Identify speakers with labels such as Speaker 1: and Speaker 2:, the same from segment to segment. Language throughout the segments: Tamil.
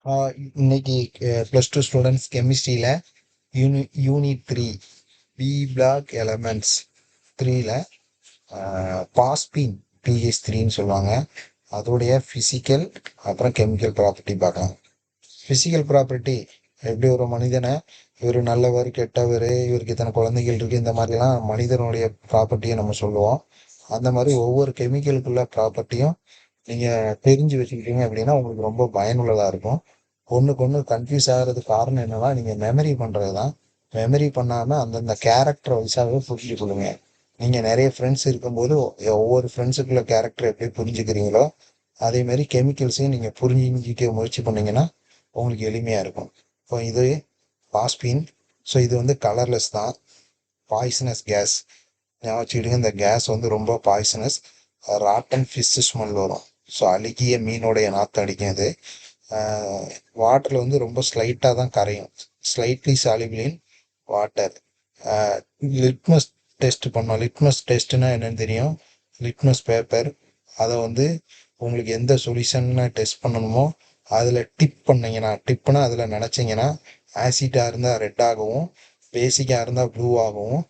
Speaker 1: இன்னைக்கு +2 ஸ்டூடெண்ட்ஸ் கெமிஸ்ட்ரியில் யூனிட் 3 பி பிளாக் எலமெண்ட்ஸ் 3ல பாஸ்பீன் PH3ன்னு சொல்லுவாங்க. அதோடைய ஃபிசிக்கல் அப்புறம் கெமிக்கல் ப்ராப்பர்ட்டி பார்க்கலாம். ஃபிசிக்கல் ப்ராப்பர்ட்டி எப்படி ஒரு மனிதனை இவர் நல்லவர் கெட்டவர் இவருக்கு இத்தனை குழந்தைகள் இருக்குது இந்த மாதிரிலாம் மனிதனுடைய ப்ராப்பர்ட்டியை நம்ம சொல்லுவோம். அந்த மாதிரி ஒவ்வொரு கெமிக்கலுக்குள்ள ப்ராப்பர்ட்டியும் நீங்கள் தெரிஞ்சு வச்சுக்கிட்டீங்க அப்படின்னா உங்களுக்கு ரொம்ப பயனுள்ளதாக இருக்கும். ஒன்றுக்கு ஒன்று கன்ஃபியூஸ் ஆகிறதுக்கு காரணம் என்னன்னா நீங்கள் மெமரி பண்ணுறது தான். மெமரி பண்ணாமல் அந்தந்த கேரக்டர் வைஸாகவே புரிஞ்சுக்கொள்ளுங்க. நீங்கள் நிறைய ஃப்ரெண்ட்ஸ் இருக்கும்போது ஒவ்வொரு ஃப்ரெண்ட்ஸுக்குள்ள கேரக்டர் எப்படி புரிஞ்சுக்கிறீங்களோ அதே மாதிரி கெமிக்கல்ஸையும் நீங்கள் புரிஞ்சுக்க முயற்சி பண்ணீங்கன்னா உங்களுக்கு எளிமையாக இருக்கும். இப்போ இது பாஸ்பீன். ஸோ இது வந்து கலர்லெஸ் தான், பாய்சனஸ் கேஸ். ஞாபகம் வச்சுக்கிடுங்க, இந்த கேஸ் வந்து ரொம்ப பாய்சனஸ். ராட்டன் ஃபிஷ் ஸ்மெல் வரும். ஸோ அழுகிய மீனோடைய நாற்றம் அடிக்கும் இது. வாட்டரில் வந்து ரொம்ப ஸ்லைட்டாக தான் கரையும், slightly soluble in water. Litmus test பண்ணோம். லிட்மஸ் டெஸ்ட்னா என்னன்னு தெரியும்? Litmus paper. அதை வந்து உங்களுக்கு எந்த சொல்யூஷன்னு டெஸ்ட் பண்ணணுமோ அதில் டிப் பண்ணிங்கன்னா, டிப்புனா அதில் நினச்சிங்கன்னா ஆசிட்டாக இருந்தால் ரெட் ஆகவும், பேசிக்காக இருந்தால் ப்ளூ ஆகவும்,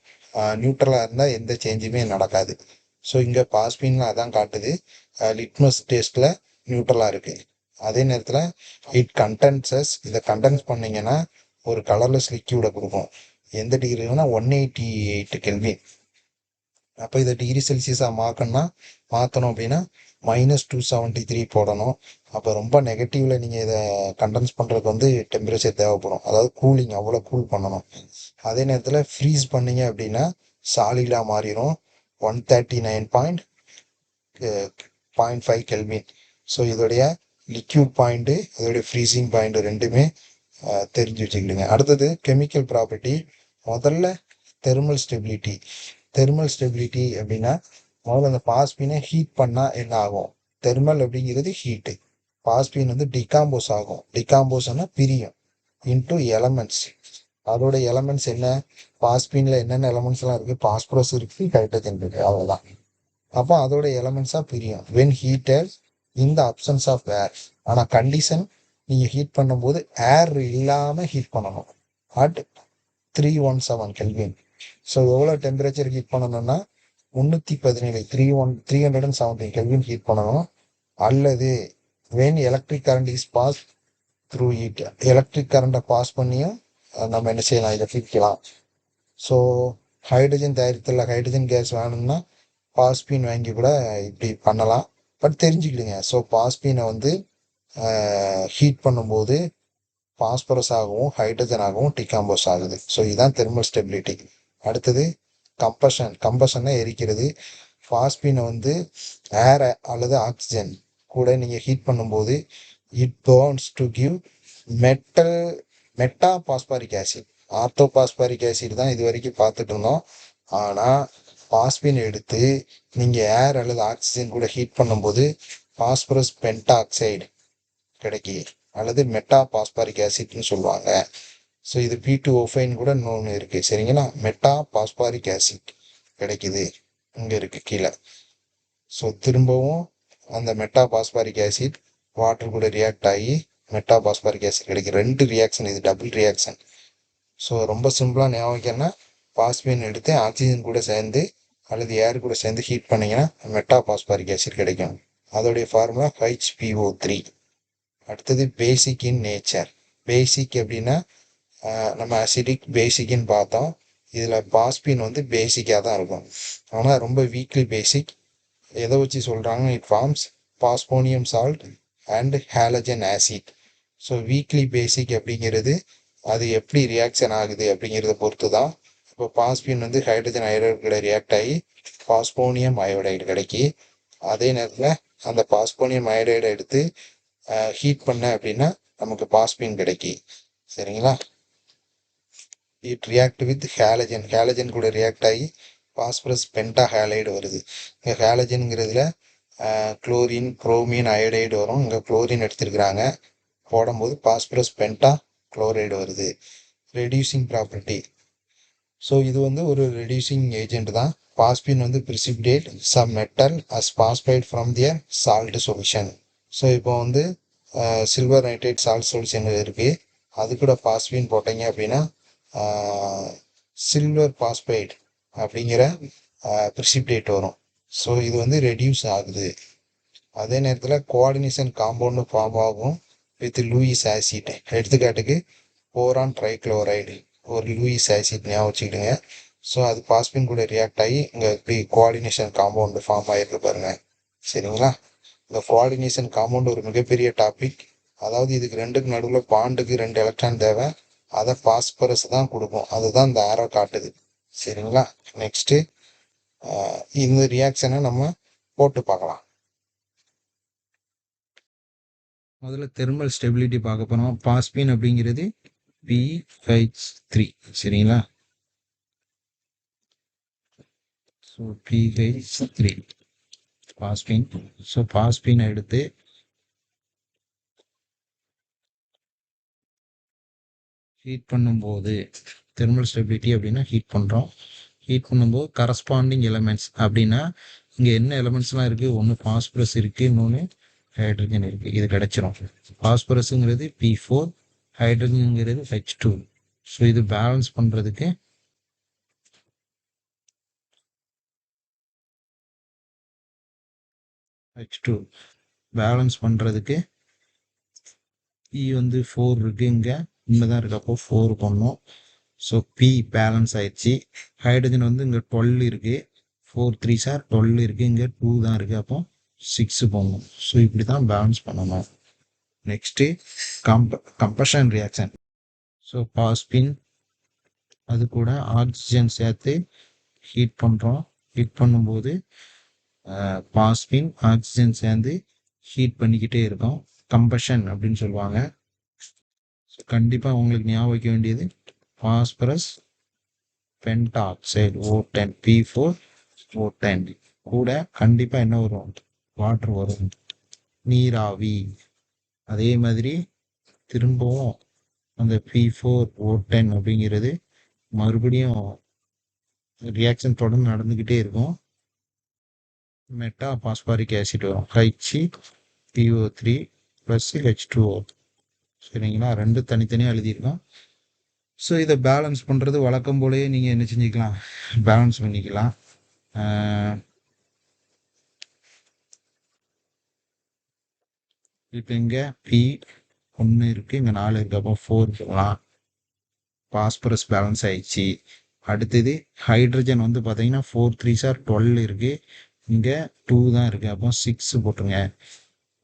Speaker 1: நியூட்ரலாக இருந்தால் எந்த சேஞ்சுமே நடக்காது. ஸோ இங்கே பாஸ்பீனில் அதான் காட்டுது. லிட்மஸ் டெஸ்ட்டில் நியூட்ரலாக இருக்குது. அதே நேரத்தில் இட் கண்டென்சஸ், இதை கண்டென்ஸ் பண்ணிங்கன்னா ஒரு கலர்லெஸ் லிக்யூடை கொடுக்கும். எந்த டிகிரினா 188 கெல்வின். அப்போ இதை டிகிரி செல்சியஸாக மாற்றணும் அப்படின்னா -273 போடணும். அப்போ ரொம்ப நெகட்டிவில் நீங்கள் இதை கண்டென்ஸ் பண்ணுறதுக்கு வந்து டெம்பரேச்சர் தேவைப்படும், அதாவது கூலிங், அவ்வளோ கூல் பண்ணணும். அதே நேரத்தில் ஃப்ரீஸ் பண்ணீங்க அப்படின்னா சாலிடாக மாறிடும், 139.5 கெல்வின். ஸோ இதோடைய லிக்யூட் பாயிண்ட்டு இதோடைய ஃப்ரீசிங் பாயிண்ட் ரெண்டுமே தெரிஞ்சு வச்சுக்கிடுங்க. அடுத்தது கெமிக்கல் ப்ராப்பர்ட்டி. முதல்ல தெர்மல் ஸ்டெபிலிட்டி. தெர்மல் ஸ்டெபிலிட்டி அப்படின்னா முதல்ல அந்த பாஸ்பீனை ஹீட் பண்ணால் என்ன ஆகும்? தெர்மல் அப்படிங்கிறது ஹீட்டு. பாஸ்பீன் வந்து டிகாம்போஸ் ஆகும். டிகாம்போஸ்னா பிரியும் இன்டு எலமெண்ட்ஸ். அதோட எலமெண்ட்ஸ் என்ன? பாஸ்பீனில் என்னென்ன எலமெண்ட்ஸ்லாம் இருக்குது? பாஸ்பரஸ் இருக்குது, ஹைட்ரஜன் இருக்குது, அவ்வளோதான். அப்போ அதோட எலமெண்ட்ஸாக பிரியும் when heated in the absence of air. ஆனால் கண்டிஷன், நீங்கள் ஹீட் பண்ணும்போது ஏர் இல்லாமல் ஹீட் பண்ணணும் அட் 317 கெல்வின். ஸோ எவ்வளோ டெம்பரேச்சர் ஹீட் பண்ணணும்னா 317, 317 கெல்வின் ஹீட் பண்ணணும். அல்லது when electric current is pass through heat, electric கரண்ட்டை பாஸ் பண்ணியும் நம்ம என்ன செய்யலாம், இதை பிரிக்கலாம். ஸோ ஹைட்ரஜன் தயாரித்தல ஹைட்ரஜன் கேஸ் வேணும்னா பாஸ்பீன் வாங்கி கூட இப்படி பண்ணலாம். பட் தெரிஞ்சுக்கிடுங்க, ஸோ பாஸ்பீனை வந்து ஹீட் பண்ணும்போது பாஸ்பரஸ் ஆகவும் ஹைட்ரஜன் ஆகவும் டிகாம்போஸ் ஆகுது. ஸோ இதுதான் தெர்மல் ஸ்டெபிலிட்டி. அடுத்தது கம்பஷன். கம்பஷனை எரிக்கிறது. பாஸ்பீனை வந்து ஏர் அல்லது ஆக்சிஜன் கூட நீங்கள் ஹீட் பண்ணும்போது it Burns to give metal meta phosphoric acid. Ortho phosphoric acid தான் இது வரைக்கும் பார்த்துட்டு இருந்தோம். ஆனால் பாஸ்பீன் எடுத்து நீங்கள் ஏர் அல்லது ஆக்சிஜன் கூட ஹீட் பண்ணும்போது பாஸ்பரஸ் பென்டாக்சைடு கிடைக்கி, அல்லது மெட்டா பாஸ்பாரிக் ஆசிட்னு சொல்லுவாங்க. ஸோ இது P2O5 கூட இன்னொன்று இருக்குது, சரிங்களா? மெட்டா பாஸ்பாரிக் ஆசிட் கிடைக்குது, இங்கே இருக்குது கீழே. ஸோ திரும்பவும் அந்த மெட்டா பாஸ்பாரிக் ஆசிட் வாட்டர் கூட ரியாக்ட் ஆகி மெட்டா பாஸ்பாரிக் ஆசிட் கிடைக்கும். ரெண்டு ரியாக்ஷன், இது டபுள் ரியாக்ஷன். ஸோ ரொம்ப சிம்பிளாக ஞாபகம்னா, பாஸ்பீன் எடுத்து ஆக்சிஜன் கூட சேர்ந்து அல்லது ஏர் கூட சேர்ந்து ஹீட் பண்ணிங்கன்னா மெட்டா பாஸ்பாரிக் ஆசிட் கிடைக்கும். அதோடைய ஃபார்முலா HPO3. அடுத்தது பேசிக் இன் நேச்சர். பேசிக் அப்படின்னா நம்ம அசிடிக் பேசிக்னு பார்த்தோம். இதில் பாஸ்பீன் வந்து பேசிக்காக தான் இருக்கும், ஆனால் ரொம்ப வீக்லி பேசிக். எதை வச்சு சொல்கிறாங்க? It forms phosphonium salt and halogen acid. So weakly basic அப்படிங்கிறது அது எப்படி ரியாக்ஷன் ஆகுது அப்படிங்கிறத பொறுத்து தான். இப்போ பாஸ்பீன் வந்து ஹைட்ரஜன் அயோடைடு கூட ரியாக்ட் ஆகி பாஸ்போனியம் அயோடைடு கிடைக்கி. அதே நேரத்தில் அந்த பாஸ்போனியம் அயோடைடை எடுத்து ஹீட் பண்ண அப்படின்னா நமக்கு பாஸ்பீன் கிடைக்கி, சரிங்களா? It react with halogen. Halogen கூட ரியாக்ட் ஆகி பாஸ்பரஸ் பென்டா ஹேலைடு வருது. இங்கே ஹேலஜனுங்கிறதுல குளோரின் குரோமின் அயோடைடு வரும். இங்கே குளோரின் எடுத்திருக்கிறாங்க, போடும்போது பாஸ்பரஸ் பென்டா குளோரைடு வருது. Reducing property. ஸோ இது வந்து ஒரு ரெடியூசிங் ஏஜென்ட் தான். பாஸ்பீன் வந்து precipitate some metal as phosphide from their salt solution. So இப்போ வந்து சில்வர் நைட்ரேட் சால்ட் சொல்யூஷன் இருக்குது. அது கூட பாஸ்பீன் போட்டீங்க அப்படின்னா சில்வர் பாஸ்பைட் அப்படிங்கிற ப்ரிசிபிடேட் வரும். ஸோ இது வந்து ரெடியூஸ் ஆகுது. அதே நேரத்தில் கோஆர்டினேஷன் காம்பவுண்டு ஃபார்ம் ஆகும் வித் லூயிஸ் ஆசிட். எடுத்துக்காட்டுக்கு போரான் ட்ரைக்ளோரைடு ஒரு லூயிஸ் ஆசிட் ஞாபகம் வச்சுக்கிடுங்க. ஸோ அது பாஸ்பின் கூட ரியாக்ட் ஆகி இங்கே இப்படி கோஆர்டினேஷன் காம்பவுண்டு ஃபார்ம் ஆகிருக்கு பாருங்க. சரிங்களா? இந்த கோஆர்டினேஷன் காம்பவுண்டு ஒரு மிகப்பெரிய டாபிக். அதாவது இதுக்கு ரெண்டுக்கு நடுவில் பாண்டுக்கு 2 எலக்ட்ரான் தேவை. அதை பாஸ்பரஸ் தான் கொடுக்கும். அதுதான் இந்த ஆரோ காட்டுது. சரிங்களா? நெக்ஸ்ட்டு இந்த ரியாக்ஷனை நம்ம போட்டு பார்க்கலாம். முதல்ல தெர்மல் ஸ்டெபிலிட்டி பார்க்க போனோம். பாஸ்பின் அப்படிங்கிறது pH3. சரிங்களா? So pH3 phosphine. So phosphine எடுத்து ஹீட் பண்ணும்போது தெர்மல் ஸ்டெபிலிட்டி அப்படின்னா ஹீட் பண்ணுறோம். ஹீட் பண்ணும்போது கரஸ்பாண்டிங் எலமெண்ட்ஸ் அப்படின்னா இங்கே என்ன எலமெண்ட்ஸ்லாம் இருக்குது? ஒன்று பாஸ்பரஸ் இருக்குது, இன்னொன்று ஹைட்ரஜன் இருக்குது. இது கிடச்சிரும். பாஸ்பரஸுங்கிறது P4, ஹைட்ரஜனுங்கிறது H2. ஸோ இது பேலன்ஸ் பண்ணுறதுக்கு H2 பேலன்ஸ் பண்ணுறதுக்கு E வந்து 4 இருக்குது, இங்கே இன்னதான் இருக்குது. அப்போ 4 பண்ணோம். ஸோ P பேலன்ஸ் ஆயிடுச்சு. ஹைட்ரஜன் வந்து இங்கே 12 இருக்குது. 4 3s 12 இருக்குது, இங்கே 2 தான் இருக்குது. அப்போ 6 போடணும். ஸோ இப்படி தான் பேலன்ஸ் பண்ணணும். Next combustion reaction. So phosphine அது கூட ஆக்சிஜன் சேர்த்து ஹீட் பண்ணுறோம். ஹீட் பண்ணும்போது பாஸ்பின் ஆக்சிஜன் சேர்ந்து ஹீட் பண்ணிக்கிட்டே இருக்கும். கம்பஷன் அப்படின்னு சொல்லுவாங்க. ஸோ கண்டிப்பாக உங்களுக்கு ஞாபகம் வைக்க வேண்டியது phosphorus pentoxide O10 P4 O10 கூட கண்டிப்பாக என்ன வரும்? வாட்டர் வரும், நீராவி. அதே மாதிரி திரும்பவும் அந்த P4 O10 அப்படிங்கிறது மறுபடியும் ரியாக்ஷன் தொடர்ந்து நடந்துக்கிட்டே இருக்கும். மெட்டா பாஸ்பாரிக் ஆசிட் வரும், HPO3 + H2O. சரிங்களா? ரெண்டு தனித்தனியாக எழுதியிருக்கோம். ஸோ இதை பேலன்ஸ் பண்ணுறது வழக்கம் போலயே நீங்கள் என்ன செஞ்சுக்கலாம்? பேலன்ஸ் பண்ணிக்கலாம். இப்போ இங்கே P1 இருக்குது, இங்கே 4 இருக்குது. அப்போ 4 போகலாம். பாஸ்பரஸ் பேலன்ஸ் ஆயிடுச்சு. அடுத்தது ஹைட்ரஜன் வந்து பார்த்தீங்கன்னா 4 3s 12 இருக்குது, இங்கே 2 தான் இருக்குது. அப்போ 6 போட்டுருங்க,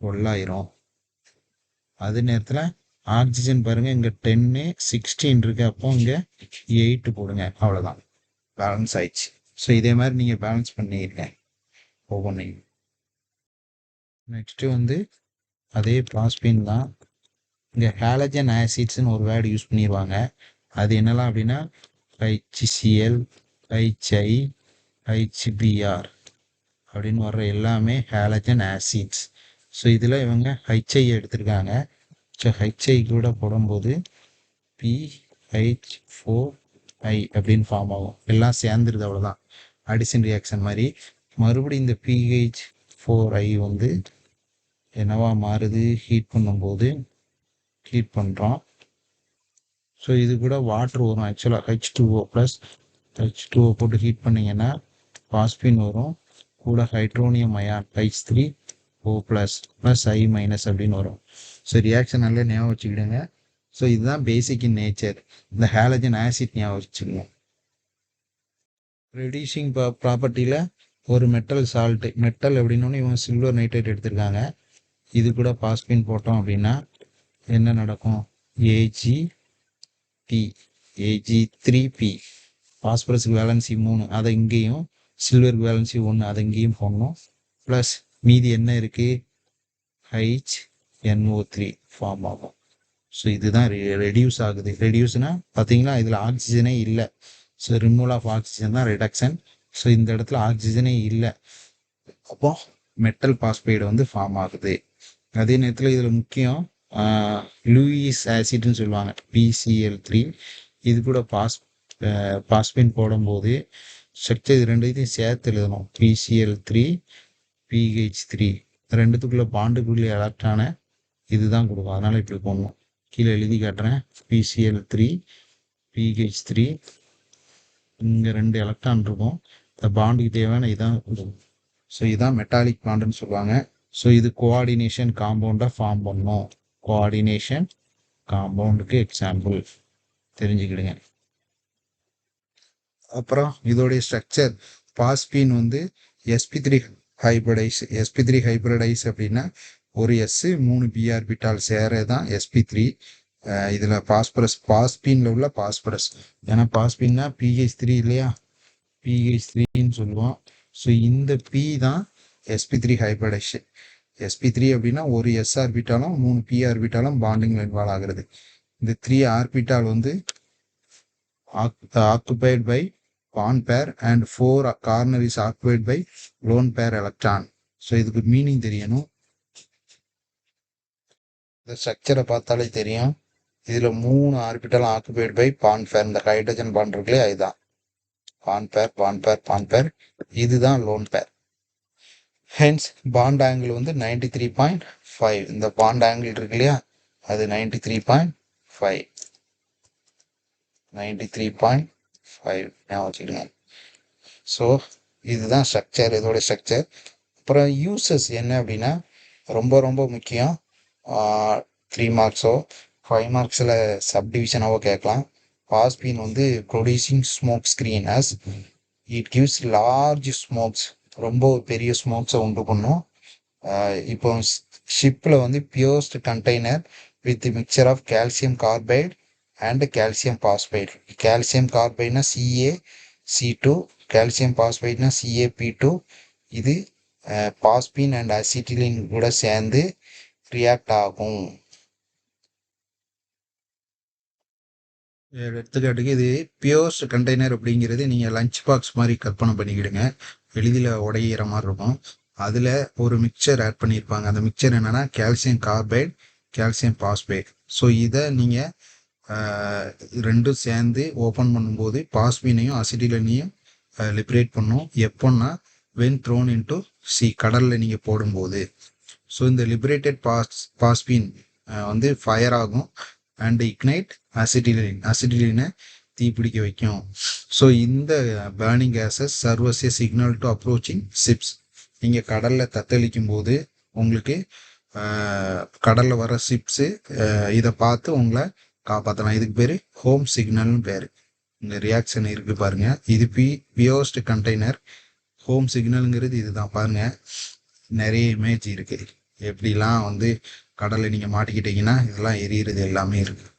Speaker 1: 12 ஆயிரும். அதே நேரத்தில் ஆக்சிஜன் பாருங்கள், இங்கே 10 16 இருக்குது. அப்போ இங்கே 8 போடுங்க. அவ்வளோதான், பேலன்ஸ் ஆயிடுச்சு. ஸோ இதே மாதிரி நீங்கள் பேலன்ஸ் பண்ணிடுங்க ஒவ்வொன்றையும். நெக்ஸ்ட்டு வந்து அதே பாஸ்பின் தான். இங்கே ஹாலஜன் ஆசிட்ஸ்னு ஒரு வேர்டு யூஸ் பண்ணிடுவாங்க. அது என்னலாம் அப்படின்னா HCl, HI, HBr அப்படின்னு வர்ற எல்லாமே ஹாலஜன் ஆசிட்ஸ். ஸோ இதில் இவங்க HI எடுத்திருக்காங்க. ஸோ HI கூட போடும்போது PH4I அப்படின்னு ஃபார்ம் ஆகும். எல்லாம் சேர்ந்துருது, அவ்வளோதான். அடிஷன் ரியாக்ஷன் மாதிரி மறுபடியும் இந்த PH4I வந்து என்னவா மாறுது? ஹீட் பண்ணும்போது ஹீட் பண்ணுறோம். ஸோ இது கூட வாட்ரு வரும். ஆக்சுவலாக H2O + H2O போட்டு ஹீட் பண்ணிங்கன்னா பாஸ்பின் வரும். கூட ஹைட்ரோனியம் அயான் H3O + I- அப்படின்னு வரும். ஸோ ரியாக்ஷன் நல்லா ஞாபகம் வச்சுக்கிடுங்க. ஸோ இதுதான் பேசிக் இன் நேச்சர். இந்த ஹாலஜன் ஆசிட் ஞாபகம் வச்சுக்கோங்க. ரெடியூசிங் ப்ராப்பர்ட்டியில் ஒரு மெட்டல் சால்ட்டு, மெட்டல் அப்படின்னோடனே இவங்க சில்வர் நைட்ரேட் எடுத்திருக்காங்க. இது கூட பாஸ்பின் போட்டோம் அப்படின்னா என்ன நடக்கும்? Ag3P. பாஸ்பரஸுக்கு வேலன்சி 3, அதை இங்கேயும், சில்வருக்கு வேலன்சி 1, அதை இங்கேயும் போடணும். ப்ளஸ் மீதி என்ன இருக்குது? HNO3 ஃபார்ம் ஆகும். ஸோ இதுதான் ரெடியூஸ் ஆகுது. ரெடியூஸ்னால் பார்த்தீங்கன்னா இதில் ஆக்சிஜனே இல்லை. ஸோ ரிமூவல் ஆஃப் ஆக்சிஜன் தான் ரிடக்ஷன். ஸோ இந்த இடத்துல ஆக்சிஜனே இல்லை, அப்போ மெட்டல் பாஸ்பைடு வந்து ஃபார்ம் ஆகுது. அதே நேரத்தில் இதில் முக்கியம் லூயிஸ் ஆசிட்னு சொல்லுவாங்க, PCl3. இது கூட பாஸ்பின் போடும்போது ஸ்ட்ரக்சர் இது ரெண்டுத்தையும் சேர்த்து எழுதணும். PCl3 PH3 ரெண்டுத்துக்குள்ள பாண்டுக்குள்ள எலக்ட்ரானை இதுதான் கொடுக்கும். அதனால் இப்படி போடணும். கீழே எழுதி காட்டுறேன். PCl3 PH3 இங்கே 2 எலக்ட்ரான் இருக்கும். இந்த பாண்டுக்கு தேவையான இதான் கொடுக்கும். ஸோ இதுதான் மெட்டாலிக் பாண்டுன்னு சொல்லுவாங்க. ஸோ இது கோஆர்டினேஷன் காம்பவுண்டை ஃபார்ம் பண்ணும். கோஆர்டினேஷன் காம்பவுண்டுக்கு எக்ஸாம்பிள் தெரிஞ்சுக்கிடுங்க. அப்புறம் இதோடைய ஸ்ட்ரக்சர் பாஸ்பீன் வந்து sp3 ஹைபிரிடைஸ் அப்படின்னா ஒரு எஸ் 3 p ஆர்பிட்டால் சேரதான் sp3. இதில் பாஸ்பீனில் உள்ள பாஸ்பரஸ், ஏன்னா பாஸ்பீன்னா PH3 இல்லையா, PH3ன்னு சொல்லுவோம். ஸோ இந்த P தான் sp3 ஹைபிரிடைசேஷன். sp3 அப்படின்னா ஒரு s ஆர்பிட்டாலும் 3 p ஆர்பிட்டாலும் பாண்டிங் இன்வால்வ் ஆகுறது. இந்த 3 ஆர்பிட்டால் வந்து occupied by bond pair and 4 corner is occupied by lone pair electron. So இதுக்கு மீனிங் தெரியணும். இந்த ஸ்ட்ரக்சரை பார்த்தாலே தெரியும். இதில் 3 ஆர்பிட்டல் ஆக்குபைட் பை பாண்ட் பேர். இந்த ஹைட்ரஜன் பாண்ட் இருக்குல்லையா, இதுதான் பாண்ட் பேர். இதுதான் lone pair. Hence bond angle வந்து 93.5. இந்த பாண்ட் ஆங்கிள் இருக்கு இல்லையா, அது 93.5 ஞாபகம் வச்சுக்கிடுங்க. ஸோ இதுதான் ஸ்ட்ரக்சர், இதோட ஸ்ட்ரக்சர். அப்புறம் யூசஸ் என்ன அப்படின்னா ரொம்ப ரொம்ப முக்கியம். 3 மார்க்ஸோ 5 மார்க்ஸில் சப்டிவிஷனாவோ கேட்கலாம். பாஸ்பீன் வந்து producing smoke screen as it gives large smokes. ரொம்ப பெரிய ஸ்மோக்ஸை உண்டு பண்ணும். இப்போ ஷிப்பில் வந்து pierced container with mixture of calcium carbide and calcium phosphide. Calcium கார்பைட்னா CaC2, கால்சியம் பாஸ்பைட்னா CaP2. இது பாஸ்பீன் அண்ட் அசிட்டிலின் கூட சேர்ந்து ரியாக்ட் ஆகும். எடுத்துக்காட்டுக்கு இது பியூர்ஸ்ட் கண்டெய்னர் அப்படிங்கிறது நீங்கள் லஞ்ச் பாக்ஸ் மாதிரி கற்பனை பண்ணிக்கிடுங்க. எளிதில் உடையிற மாதிரி இருக்கும். அதில் ஒரு மிக்சர் ஆட் பண்ணியிருப்பாங்க. அந்த மிக்சர் என்னென்னா calcium carbide, calcium phosphide. So இதை நீங்கள் ரெண்டும் சேர்ந்து ஓப்பன் பண்ணும்போது பாஸ்பீனையும் அசிட்டிலைனையும் லிபரேட் பண்ணும். எப்போன்னா வென் த்ரோன் இன்டு சி, கடலில் நீங்கள் போடும்போது. ஸோ இந்த லிபரேட்டட் பாஸ்பீன் வந்து ஃபயர் ஆகும் அண்ட் இக்னைட் அசிட்டிலினை தீப்பிடிக்க வைக்கும். ஸோ இந்த burning gases serves a signal to approaching ships. நீங்கள் கடலில் தத்தளிக்கும் போது உங்களுக்கு கடலில் வர ஷிப்ஸு இதை பார்த்து உங்களை காப்பாற்றலாம். இதுக்கு பேர் ஹோம் சிக்னல்னு பேர். இந்த ரியாக்ஷன் இருக்குது பாருங்கள். இது பியோஸ்ட் கண்டெய்னர். ஹோம் சிக்னலுங்கிறது இதுதான். பாருங்கள், நிறைய இமேஜ் இருக்குது. எப்படிலாம் வந்து கடலில் நீங்கள் மாட்டிக்கிட்டீங்கன்னா இதெல்லாம் எரியிறது எல்லாமே இருக்குது.